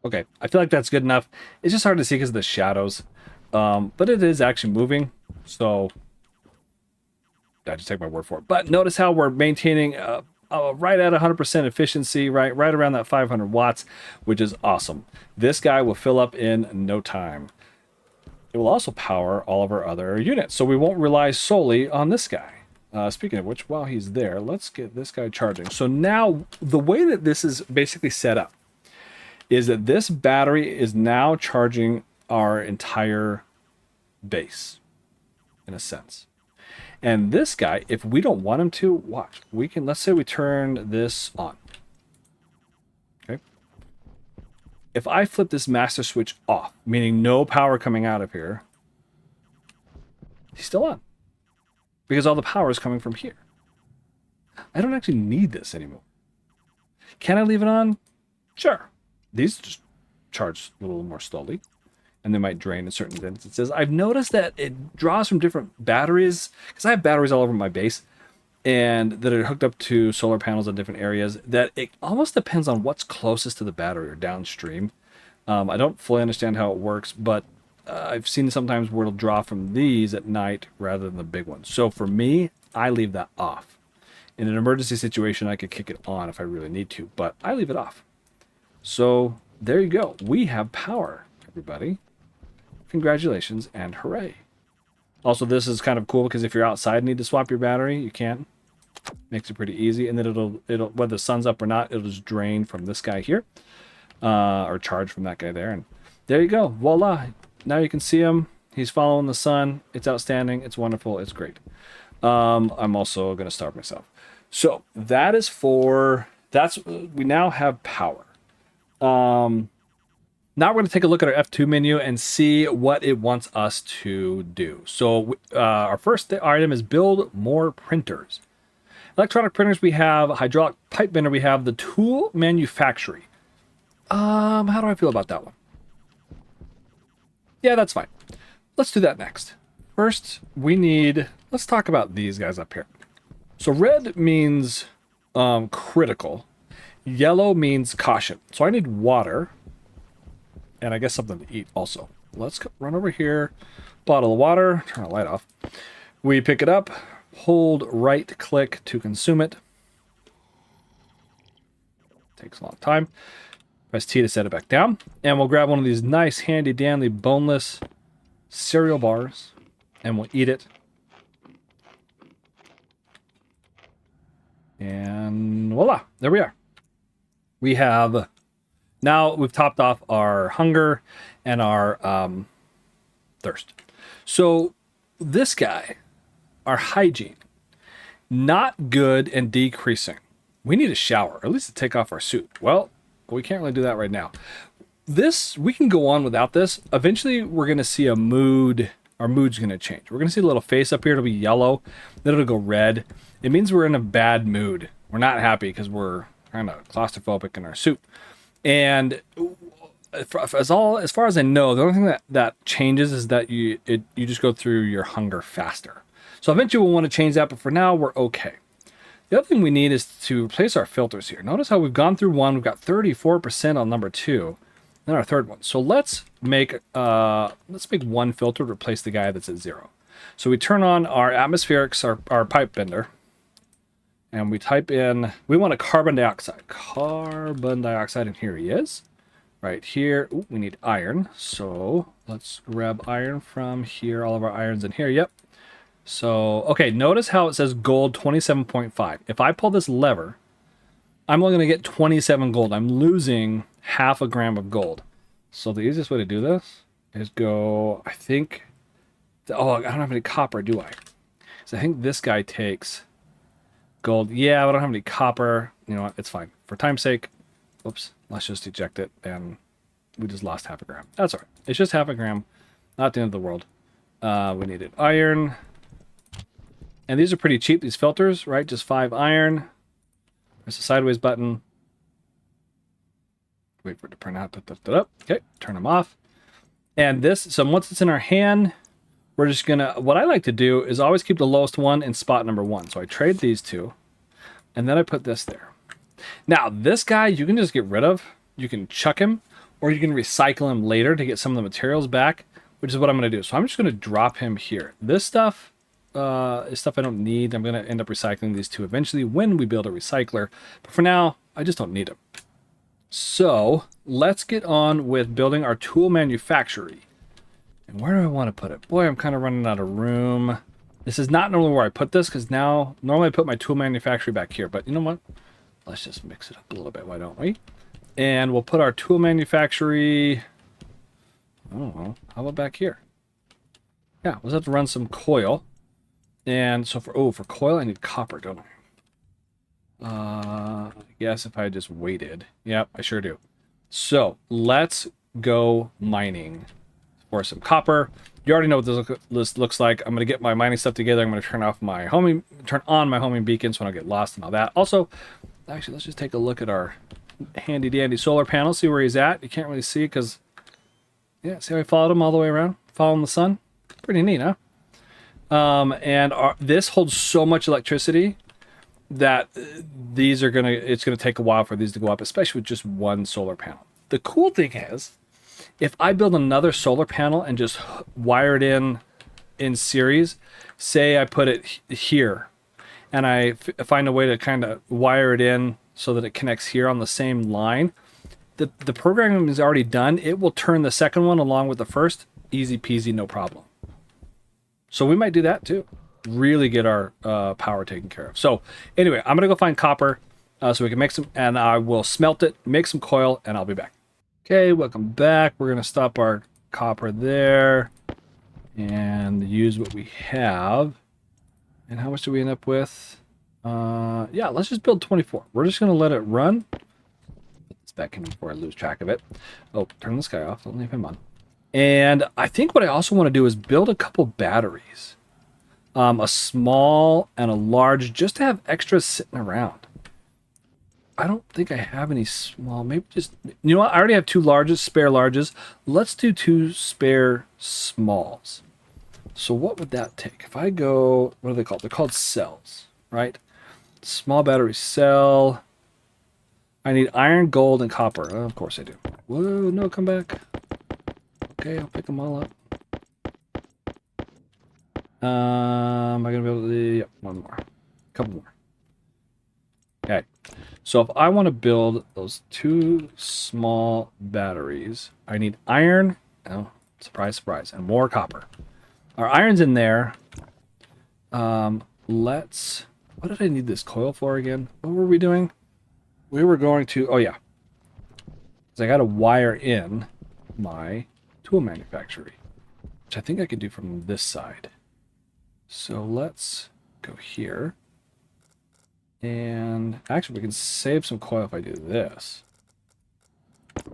Okay, I feel like that's good enough. It's just hard to see because of the shadows. But it is actually moving, so I just take my word for it. But notice how we're maintaining right at 100% efficiency, right around that 500 watts, which is awesome. This guy will fill up in no time. It will also power all of our other units, so we won't rely solely on this guy. Speaking of which, while he's there, let's get this guy charging. So now the way that this is basically set up is that this battery is now charging our entire base, in a sense. And this guy, if we don't want him to, watch, we can, let's say we turn this on. Okay. If I flip this master switch off, meaning no power coming out of here, he's still on. Because all the power is coming from here. I don't actually need this anymore. Can I leave it on? Sure. These just charge a little more slowly. And they might drain in certain instances. I've noticed that it draws from different batteries. Because I have batteries all over my base. And that are hooked up to solar panels in different areas. That it almost depends on what's closest to the battery or downstream. I don't fully understand how it works. But I've seen sometimes where it'll draw from these at night rather than the big ones. So for me, I leave that off. In an emergency situation, I could kick it on if I really need to, but I leave it off. So there you go. We have power, everybody. Congratulations and hooray. Also, this is kind of cool because if you're outside and need to swap your battery, you can. Makes it pretty easy. And then it'll whether the sun's up or not, it'll just drain from this guy here. Or charge from that guy there. And there you go. Voila. Now you can see him. He's following the sun. It's outstanding. It's wonderful. It's great. I'm also going to starve myself. So that is we now have power. Now we're going to take a look at our F2 menu and see what it wants us to do. So our first item is build more printers. Electronic printers, we have hydraulic pipe bender. We have the tool manufactory. How do I feel about that one? Yeah, that's fine. Let's do that next. First, let's talk about these guys up here. So red means critical. Yellow means caution. So I need water. And I guess something to eat also. Let's run over here. Bottle of water. Turn the light off. We pick it up. Hold right click to consume it. Takes a long time. Press T to set it back down. And we'll grab one of these nice, handy, dandy, boneless cereal bars. And we'll eat it. And voila, there we are. Now we've topped off our hunger and our thirst. So this guy, our hygiene, not good and decreasing. We need a shower, or at least to take off our suit. Well, we can't really do that right now. We can go on without this. Eventually, we're going to see a mood. Our mood's going to change. We're going to see a little face up here. It'll be yellow. Then it'll go red. It means we're in a bad mood. We're not happy because we're kind of claustrophobic in our suit. And as far as I know, the only thing that changes is that you just go through your hunger faster. So eventually we'll want to change that, but for now we're okay. The other thing we need is to replace our filters here. Notice how we've gone through one. We've got 34% on number 2. Then our third one. So let's make one filter to replace the guy that's at 0. So we turn on our atmospherics, our pipe bender, and we type in, we want a carbon dioxide. Carbon dioxide, and here he is. Right here. Ooh, we need iron. So let's grab iron from here. All of our iron's in here. Yep. So, okay, notice how it says gold 27.5. If I pull this lever, I'm only going to get 27 gold. I'm losing half a gram of gold. So the easiest way to do this is go, I think, I don't have any copper, do I? So I think this guy takes gold. Yeah, I don't have any copper. You know what? It's fine. For time's sake, oops, let's just eject it. And we just lost half a gram. That's all right. It's just half a gram. Not the end of the world. We needed iron. And these are pretty cheap, these filters, right? Just 5 iron. There's a sideways button. Wait for it to print out. Okay, turn them off. And this, so once it's in our hand, we're just gonna, what I like to do is always keep the lowest one in spot number 1. So I trade these two, and then I put this there. Now, this guy, you can just get rid of. You can chuck him, or you can recycle him later to get some of the materials back, which is what I'm gonna do. So I'm just gonna drop him here. This stuff, is stuff I don't need. I'm going to end up recycling these two eventually when we build a recycler. But for now, I just don't need them. So let's get on with building our tool manufactory. And where do I want to put it? Boy, I'm kind of running out of room. This is not normally where I put this, because now normally I put my tool manufacturing back here. But you know what? Let's just mix it up a little bit. Why don't we? And we'll put our tool manufactory. I don't know. How about back here? Yeah, we'll have to run some coil. And so for coil, I need copper, don't I? I guess if I just waited. Yep, I sure do. So let's go mining for some copper. You already know what this looks like. I'm going to get my mining stuff together. I'm going to turn on my homing beacon so I don't get lost and all that. Also, actually, let's just take a look at our handy dandy solar panel, see where he's at. You can't really see because, yeah, see how I followed him all the way around, following the sun? Pretty neat, huh? This holds so much electricity that it's gonna take a while for these to go up, especially with just one solar panel. The cool thing is, if I build another solar panel and just wire it in series, say I put it here, and I find a way to kind of wire it in so that it connects here on the same line, the programming is already done. It will turn the second one along with the first, easy peasy, no problem. So we might do that too. Really get our power taken care of. So anyway, I'm going to go find copper so we can make some, and I will smelt it, make some coil, and I'll be back. Okay, welcome back. We're going to stop our copper there and use what we have. And how much do we end up with? Yeah, let's just build 24. We're just going to let it run. Put this back in before I lose track of it. Oh, turn this guy off. Don't leave him on. And I think what I also want to do is build a couple batteries. A small and a large, just to have extras sitting around. I don't think I have any small. Maybe just, you know what? I already have two spare larges. Let's do two spare smalls. So what would that take? If I go, what are they called? They're called cells, right? Small battery cell. I need iron, gold, and copper. Oh, of course I do. Whoa, no, come back. Okay, I'll pick them all up. Am I going to be able to... Yep, one more. A couple more. Okay. So if I want to build those two small batteries, I need iron. Oh, surprise, surprise. And more copper. Our iron's in there. Let's... What did I need this coil for again? What were we doing? We were going to... Oh, yeah. So I got to wire in my tool manufactory, which I think I could do from this side. So let's go here. And actually, we can save some coil if I do this.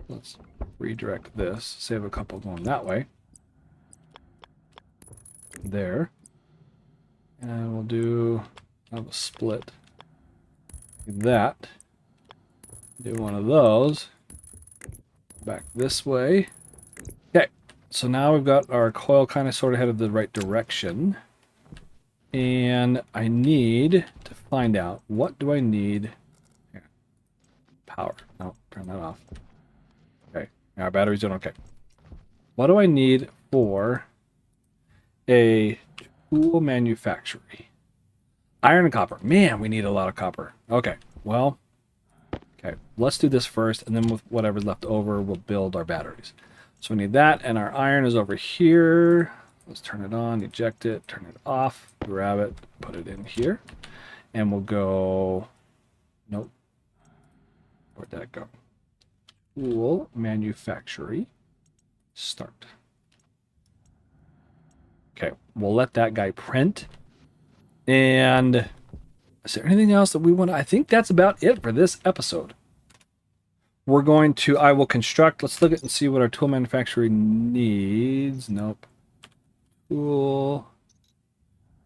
Let's redirect this, save a couple going that way. There. And we'll do a split. Like that. Do one of those. Back this way. Okay. So now we've got our coil kind of sort of headed the right direction. And I need to find out, what do I need? Here. Power. No, turn that off. Okay. Our battery's doing okay. What do I need for a tool manufactory? Iron and copper. Man, we need a lot of copper. Okay. Well, okay. Let's do this first, and then with whatever's left over, we'll build our batteries. So we need that, and our iron is over here. Let's turn it on, eject it, turn it off, grab it, put it in here. And we'll go, nope. Where'd that go? Tool manufactory, start. Okay, we'll let that guy print. And is there anything else that we want to, I think that's about it for this episode. We're going to, I will construct, let's look at and see what our tool manufacturer needs. Nope. Tool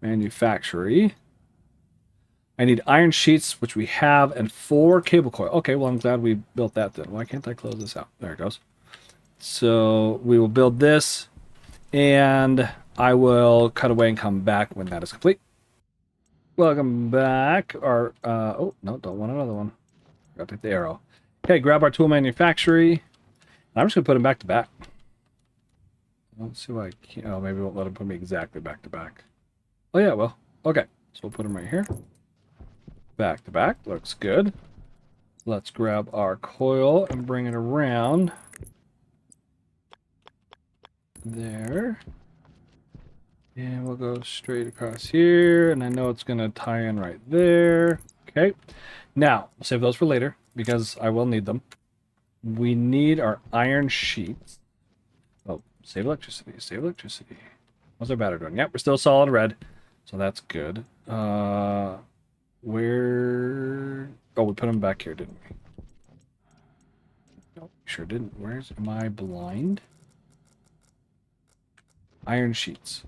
manufactory. I need iron sheets, which we have, and 4 cable coil. Okay, well, I'm glad we built that then. Why can't I close this out? There it goes. So we will build this, and I will cut away and come back when that is complete. Welcome back. Oh, no, don't want another one. Got to take the arrow. Okay, grab our tool manufactory. I'm just going to put them back to back. Let's see why I can't. Oh, maybe it won't let them put me exactly back to back. Oh, yeah, well, okay. So we'll put them right here. Back to back. Looks good. Let's grab our coil and bring it around. There. And we'll go straight across here, and I know it's going to tie in right there. Okay. Now, I'll save those for later, because I will need them. We need our iron sheets. Oh, save electricity, save electricity. What's our battery doing? Yep, we're still solid red, so that's good. Where... Oh, we put them back here, didn't we? No, sure didn't. Where's... Am I blind? Iron sheets.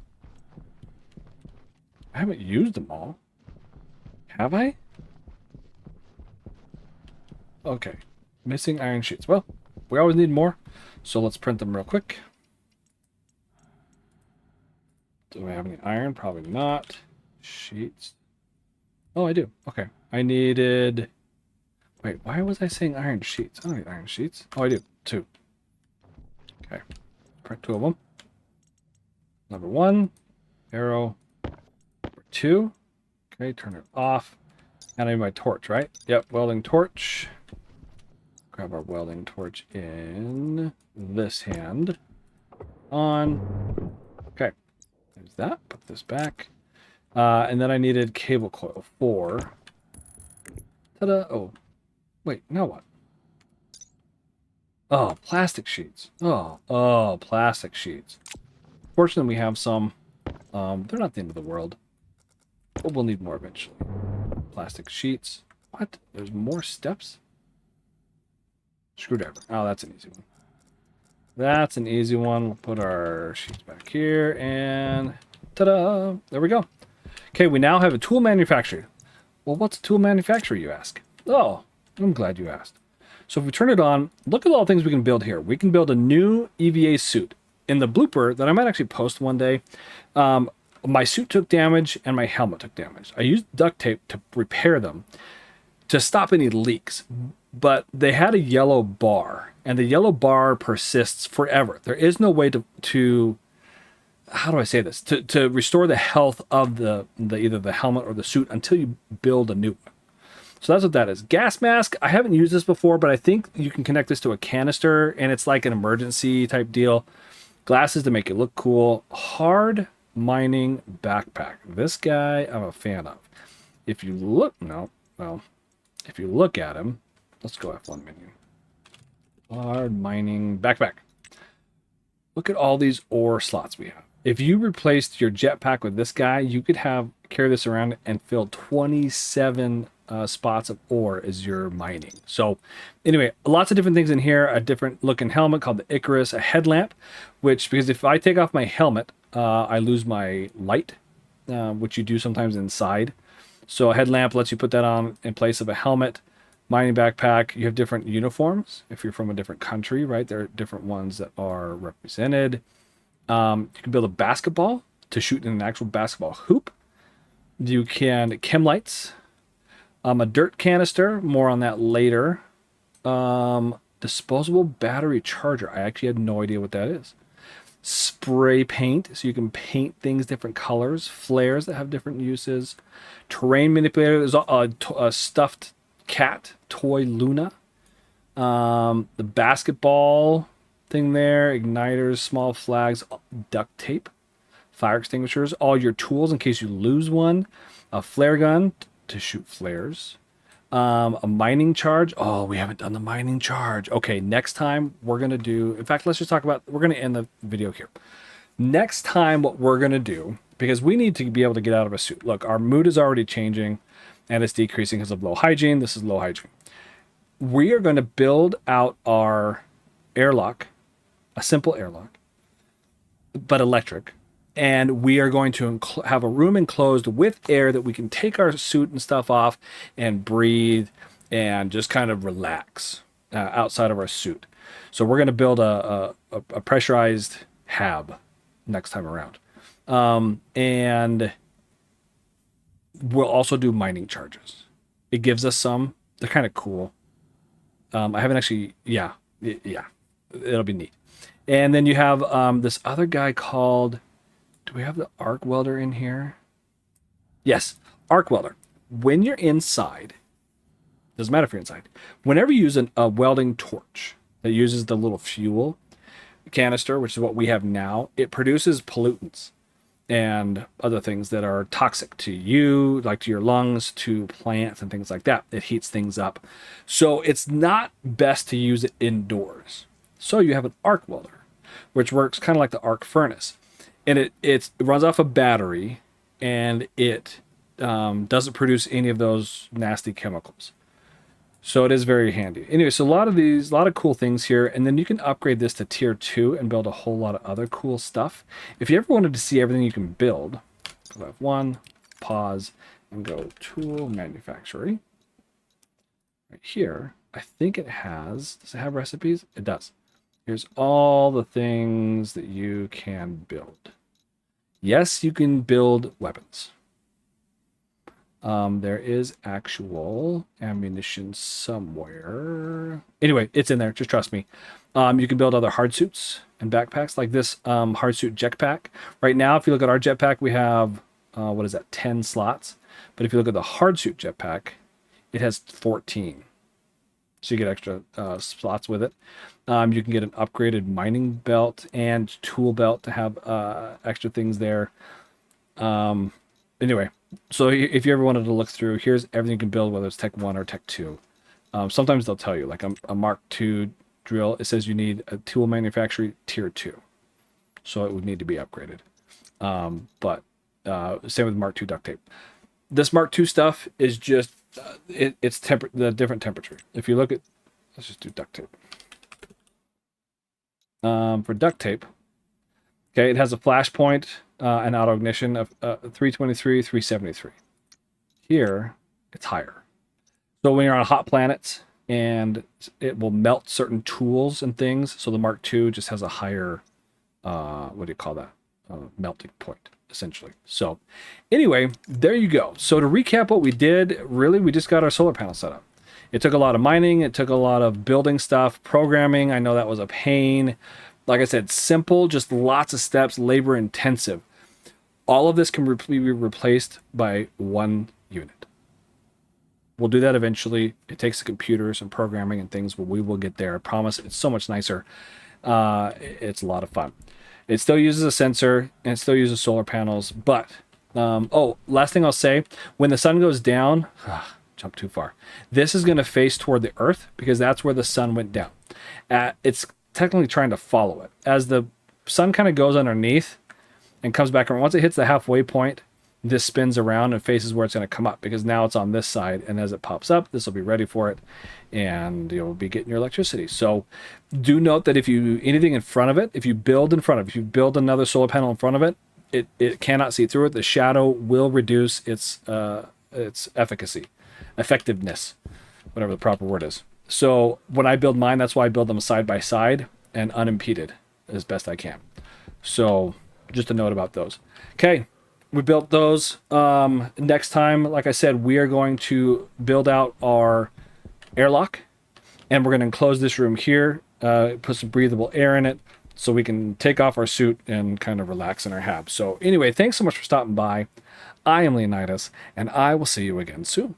I haven't used them all. Have I? Okay. Missing iron sheets. Well, we always need more, so let's print them real quick. Do I have any iron? Probably not. Sheets. Oh, I do. Okay. I needed... Wait, why was I saying iron sheets? I don't need iron sheets. Oh, I do. 2. Okay. Print 2 of them. Number 1. Arrow. Number 2. Okay, turn it off. And I need my torch, right? Yep, welding torch. Grab our welding torch in this hand. On. Okay. There's that. Put this back. And then I needed cable coil 4. Ta-da! Oh. Wait, now what? Oh, plastic sheets. Oh, plastic sheets. Fortunately, we have some. They're not the end of the world. But we'll need more eventually. Plastic sheets. What? There's more steps? Screwdriver. Oh, that's an easy one. That's an easy one. We'll put our sheets back here and ta-da! There we go. Okay, we now have a tool manufacturer. Well, what's a tool manufacturer, you ask? Oh, I'm glad you asked. So if we turn it on, look at all the things we can build here. We can build a new EVA suit. In the blooper that I might actually post one day, my suit took damage and my helmet took damage. I used duct tape to repair them to stop any leaks, but they had a yellow bar, and the yellow bar persists forever. There is no way to how do I say this? To restore the health of the either the helmet or the suit until you build a new one. So that's what that is. Gas mask, I haven't used this before, but I think you can connect this to a canister, and it's like an emergency type deal. Glasses to make it look cool. Hard mining backpack. This guy I'm a fan of. If you look, if you look at him, let's go F1 menu. Hard mining backpack. Look at all these ore slots we have. If you replaced your jetpack with this guy, you could carry this around and fill 27 spots of ore as you're mining. So anyway, lots of different things in here. A different looking helmet called the Icarus, a headlamp, because if I take off my helmet, I lose my light, which you do sometimes inside. So a headlamp lets you put that on in place of a helmet. Mining backpack, you have different uniforms. If you're from a different country, right, there are different ones that are represented. You can build a basketball to shoot in an actual basketball hoop. You can chem lights, a dirt canister, more on that later. Disposable battery charger. I actually had no idea what that is. Spray paint, so you can paint things different colors. Flares that have different uses. Terrain manipulator. There's a stuffed cat toy Luna. The basketball thing there. Igniters, small flags, duct tape, fire extinguishers. All your tools in case you lose one. A flare gun to shoot flares. A mining charge. Oh, we haven't done the mining charge. Okay, next time we're going to do... In fact, let's just talk about... We're going to end the video here. Next time what we're going to do, because we need to be able to get out of a suit. Look, our mood is already changing, and it's decreasing because of low hygiene. This is low hygiene. We are going to build out our airlock, a simple airlock, but electric. And we are going to have a room enclosed with air that we can take our suit and stuff off and breathe and just kind of relax outside of our suit. So we're going to build a pressurized hab next time around. And we'll also do mining charges. It gives us some. They're kind of cool. I haven't actually... Yeah. It'll be neat. And then you have this other guy called... Do we have the arc welder in here? Yes, arc welder. When you're inside, doesn't matter if you're inside, whenever you use a welding torch that uses the little fuel canister, which is what we have now, it produces pollutants. and other things that are toxic to you, like to your lungs, to plants and things like that. It heats things up. So it's not best to use it indoors. So you have an arc welder, which works kind of like the arc furnace. And it runs off a battery, and it doesn't produce any of those nasty chemicals. So it is very handy. Anyway, so a lot of cool things here, and then you can upgrade this to tier 2 and build a whole lot of other cool stuff. If you ever wanted to see everything you can build, go F1, pause, and go tool manufactory. Right here, I think it does it have recipes? It does. Here's all the things that you can build. Yes, you can build weapons. There is actual ammunition somewhere. Anyway, it's in there. Just trust me. You can build other hard suits and backpacks like this hard suit jetpack. Right now, if you look at our jetpack, we have, 10 slots. But if you look at the hard suit jetpack, it has 14. So you get extra slots with it. You can get an upgraded mining belt and tool belt to have extra things there. Anyway, so if you ever wanted to look through, here's everything you can build, whether it's Tech 1 or Tech 2. Sometimes they'll tell you, like a Mark II drill, it says you need a tool manufacturer tier 2. So it would need to be upgraded. But same with Mark II duct tape. This Mark II stuff is just, it's the different temperature. If you look at, let's just do duct tape. For duct tape, okay, it has a flash point and auto ignition of 323, 373. Here, it's higher. So when you're on hot planets, and it will melt certain tools and things, so the Mark II just has a higher, melting point, essentially. So anyway, there you go. So to recap what we did, really, we just got our solar panel set up. It took a lot of mining. It took a lot of building stuff, programming. I know that was a pain. Like I said, simple, just lots of steps, labor intensive. All of this can be replaced by one unit. We'll do that eventually. It takes the computers and programming and things, but we will get there. I promise. It's so much nicer. It's a lot of fun. It still uses a sensor and it still uses solar panels. But, last thing I'll say, when the sun goes down, jump too far. This is going to face toward the earth because that's where the sun went down. It's technically trying to follow it. As the sun kind of goes underneath and comes back around, once it hits the halfway point, this spins around and faces where it's going to come up because now it's on this side, and as it pops up, this will be ready for it, and you'll be getting your electricity. So do note that if you anything in front of it, if you build another solar panel in front of it, it cannot see through it. The shadow will reduce its effectiveness, whatever the proper word is. So when I build mine, that's why I build them side by side and unimpeded as best I can. So just a note about those. Okay. We built those. Next time, like I said, we are going to build out our airlock, and we're going to enclose this room here, put some breathable air in it so we can take off our suit and kind of relax in our hab. So anyway, thanks so much for stopping by. I am Leonidas, and I will see you again soon.